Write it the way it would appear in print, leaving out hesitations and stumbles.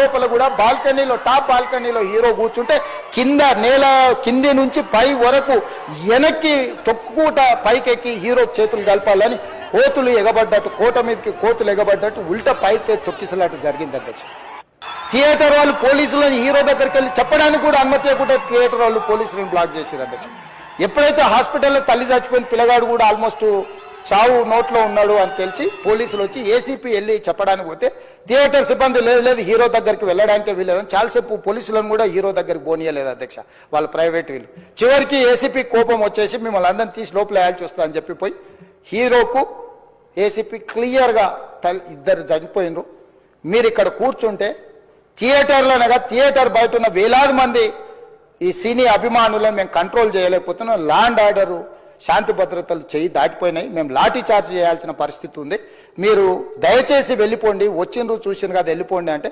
లోపల కూడా బాల్కనీలో టాప్ బాల్కనీలో హీరో కూర్చుంటే కింద నేల కింది నుంచి పై వరకు వెనక్కి తొక్కుట పైకెక్కి హీరో చేతులు కలపాలని కోతులు ఎగబడ్డట్టు కోట మీదకి కోతులు ఎగబడ్డట్టు ఉల్టా పైకి తొక్కిసలాట జరిగింది అధ్యక్ష. థియేటర్ వాళ్ళు పోలీసులను హీరో దగ్గరికి వెళ్ళి చెప్పడానికి కూడా అనుమతి ఇవ్వకుండా థియేటర్ వాళ్ళు పోలీసులను బ్లాక్ చేశారు అధ్యక్ష. ఎప్పుడైతే హాస్పిటల్లో తల్లి చచ్చిపోయిన పిల్లగాడు కూడా ఆల్మోస్ట్ చావు నోట్లో ఉన్నాడు అని తెలిసి పోలీసులు వచ్చి ఏసీపీ వెళ్ళి చెప్పడానికి పోతే థియేటర్ సిబ్బంది లేదు హీరో దగ్గరికి వెళ్ళడానికే వీలేదని చాలాసేపు పోలీసులను కూడా హీరో దగ్గరికి పోనీయలేదు అధ్యక్ష, వాళ్ళ ప్రైవేట్ వీళ్ళు. చివరికి ఏసీపీ కోపం వచ్చేసి మిమ్మల్ని అందరిని తీసి లోపల వేయాల్సి వస్తా అని చెప్పిపోయి హీరోకు ఏసీపీ క్లియర్గా ఇద్దరు చనిపోయినరు, మీరు ఇక్కడ కూర్చుంటే థియేటర్లోనగా థియేటర్ బయట ఉన్న వేలాది మంది ఈ సినీ అభిమానులను మేము కంట్రోల్ చేయలేకపోతున్నాం, లా అండ్ ఆర్డరు శాంతి భద్రతలు చేయి దాటిపోయినాయి, మేము లాఠీ చార్జ్ చేయాల్సిన పరిస్థితి ఉంది, మీరు దయచేసి వెళ్ళిపోండి, వచ్చిండ్రు చూసిండ్రు కదా వెళ్ళిపోండి అంటే